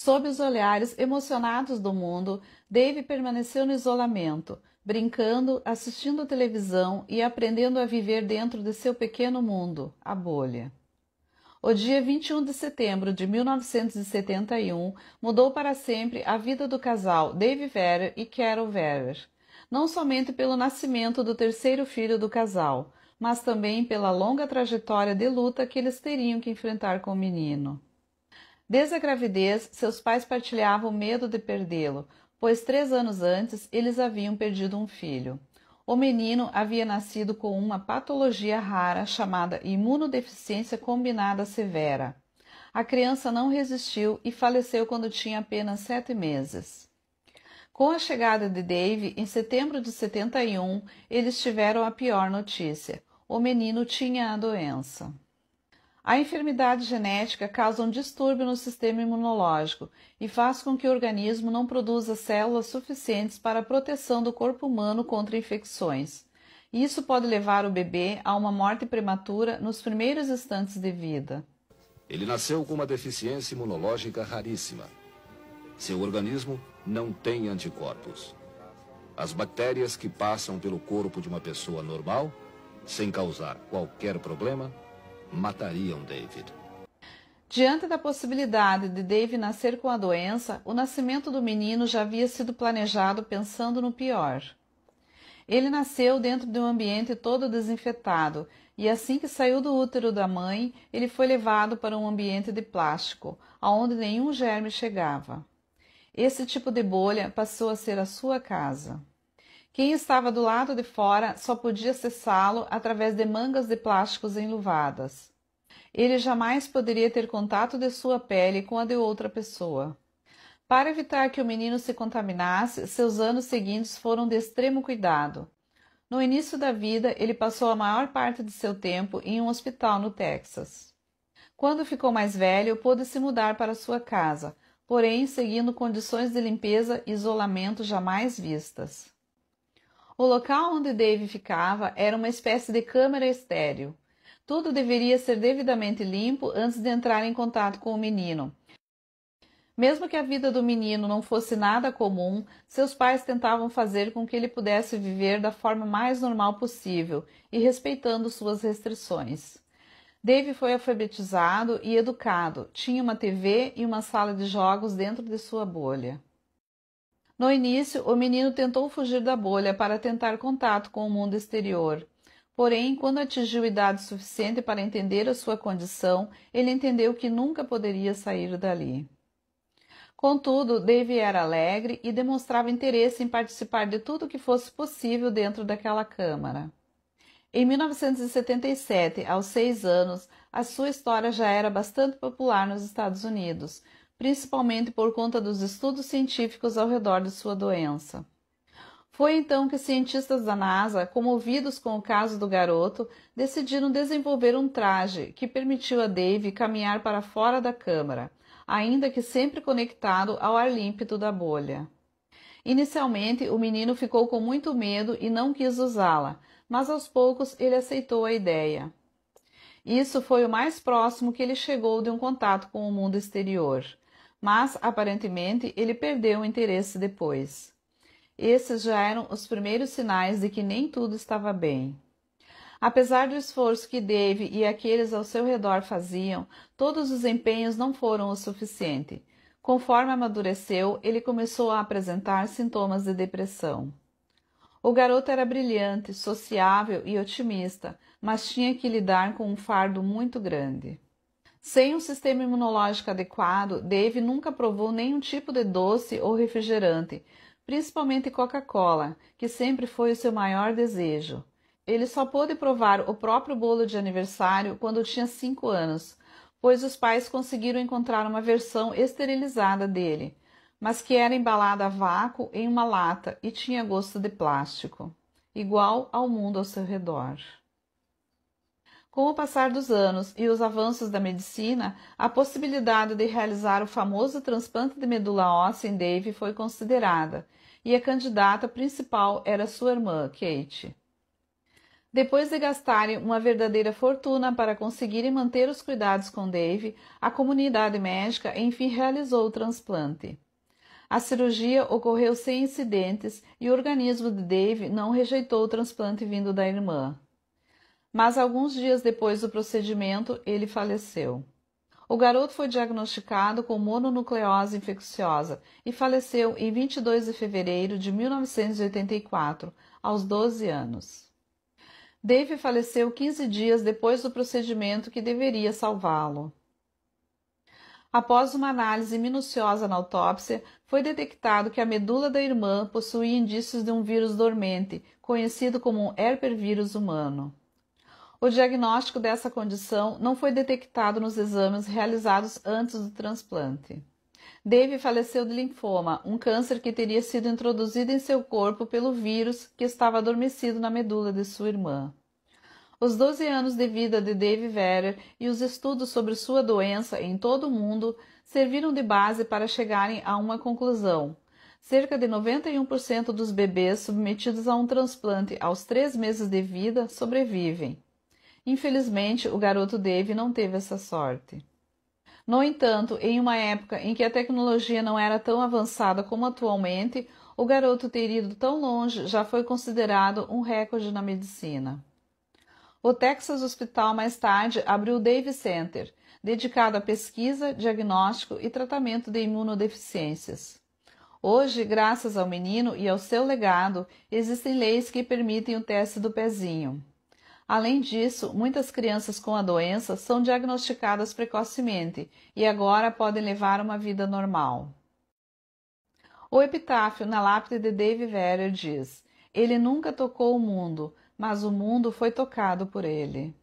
Sob os olhares emocionados do mundo, Dave permaneceu no isolamento, brincando, assistindo televisão e aprendendo a viver dentro de seu pequeno mundo, a bolha. O dia 21 de setembro de 1971 mudou para sempre a vida do casal Dave Verer e Carol Verer, não somente pelo nascimento do terceiro filho do casal, mas também pela longa trajetória de luta que eles teriam que enfrentar com o menino. Desde a gravidez, seus pais partilhavam o medo de perdê-lo, pois 3 anos antes eles haviam perdido um filho. O menino havia nascido com uma patologia rara chamada imunodeficiência combinada severa. A criança não resistiu e faleceu quando tinha apenas 7 meses. Com a chegada de Dave, em setembro de 71, eles tiveram a pior notícia. O menino tinha a doença. A enfermidade genética causa um distúrbio no sistema imunológico e faz com que o organismo não produza células suficientes para a proteção do corpo humano contra infecções. Isso pode levar o bebê a uma morte prematura nos primeiros instantes de vida. Ele nasceu com uma deficiência imunológica raríssima. Seu organismo não tem anticorpos. As bactérias que passam pelo corpo de uma pessoa normal, sem causar qualquer problema, matariam David. Diante da possibilidade de Dave nascer com a doença, o nascimento do menino já havia sido planejado pensando no pior. Ele nasceu dentro de um ambiente todo desinfetado e assim que saiu do útero da mãe, ele foi levado para um ambiente de plástico, aonde nenhum germe chegava. Esse tipo de bolha passou a ser a sua casa. Quem estava do lado de fora só podia acessá-lo através de mangas de plásticos enluvadas. Ele jamais poderia ter contato de sua pele com a de outra pessoa. Para evitar que o menino se contaminasse, seus anos seguintes foram de extremo cuidado. No início da vida, ele passou a maior parte de seu tempo em um hospital no Texas. Quando ficou mais velho, pôde se mudar para sua casa, porém seguindo condições de limpeza e isolamento jamais vistas. O local onde Dave ficava era uma espécie de câmara estéril. Tudo deveria ser devidamente limpo antes de entrar em contato com o menino. Mesmo que a vida do menino não fosse nada comum, seus pais tentavam fazer com que ele pudesse viver da forma mais normal possível e respeitando suas restrições. Dave foi alfabetizado e educado, tinha uma TV e uma sala de jogos dentro de sua bolha. No início, o menino tentou fugir da bolha para tentar contato com o mundo exterior. Porém, quando atingiu idade suficiente para entender a sua condição, ele entendeu que nunca poderia sair dali. Contudo, Dave era alegre e demonstrava interesse em participar de tudo que fosse possível dentro daquela câmara. Em 1977, aos 6 anos, a sua história já era bastante popular nos Estados Unidos, principalmente por conta dos estudos científicos ao redor de sua doença. Foi então que cientistas da NASA, comovidos com o caso do garoto, decidiram desenvolver um traje que permitiu a Dave caminhar para fora da câmara, ainda que sempre conectado ao ar límpido da bolha. Inicialmente, o menino ficou com muito medo e não quis usá-la, mas aos poucos ele aceitou a ideia. Isso foi o mais próximo que ele chegou de um contato com o mundo exterior, mas aparentemente ele perdeu o interesse depois. Esses já eram os primeiros sinais de que nem tudo estava bem. Apesar do esforço que Dave e aqueles ao seu redor faziam, todos os empenhos não foram o suficiente. Conforme amadureceu, ele começou a apresentar sintomas de depressão. O garoto era brilhante, sociável e otimista, mas tinha que lidar com um fardo muito grande. Sem um sistema imunológico adequado, Dave nunca provou nenhum tipo de doce ou refrigerante, principalmente Coca-Cola, que sempre foi o seu maior desejo. Ele só pôde provar o próprio bolo de aniversário quando tinha 5 anos, pois os pais conseguiram encontrar uma versão esterilizada dele, mas que era embalada a vácuo em uma lata e tinha gosto de plástico, igual ao mundo ao seu redor. Com o passar dos anos e os avanços da medicina, a possibilidade de realizar o famoso transplante de medula óssea em Dave foi considerada, e a candidata principal era sua irmã, Kate. Depois de gastarem uma verdadeira fortuna para conseguirem manter os cuidados com Dave, a comunidade médica enfim realizou o transplante. A cirurgia ocorreu sem incidentes e o organismo de Dave não rejeitou o transplante vindo da irmã. Mas alguns dias depois do procedimento, ele faleceu. O garoto foi diagnosticado com mononucleose infecciosa e faleceu em 22 de fevereiro de 1984, aos 12 anos. Dave faleceu 15 dias depois do procedimento que deveria salvá-lo. Após uma análise minuciosa na autópsia, foi detectado que a medula da irmã possuía indícios de um vírus dormente, conhecido como um herpesvírus humano. O diagnóstico dessa condição não foi detectado nos exames realizados antes do transplante. Dave faleceu de linfoma, um câncer que teria sido introduzido em seu corpo pelo vírus que estava adormecido na medula de sua irmã. Os 12 anos de vida de Dave Verer e os estudos sobre sua doença em todo o mundo serviram de base para chegarem a uma conclusão. Cerca de 91% dos bebês submetidos a um transplante aos 3 meses de vida sobrevivem. Infelizmente, o garoto Dave não teve essa sorte. No entanto, em uma época em que a tecnologia não era tão avançada como atualmente, o garoto ter ido tão longe já foi considerado um recorde na medicina. O Texas Hospital mais tarde abriu o Dave Center, dedicado à pesquisa, diagnóstico e tratamento de imunodeficiências. Hoje, graças ao menino e ao seu legado, existem leis que permitem o teste do pezinho. Além disso, muitas crianças com a doença são diagnosticadas precocemente e agora podem levar uma vida normal. O epitáfio na lápide de Dave Verer diz: "Ele nunca tocou o mundo, mas o mundo foi tocado por ele."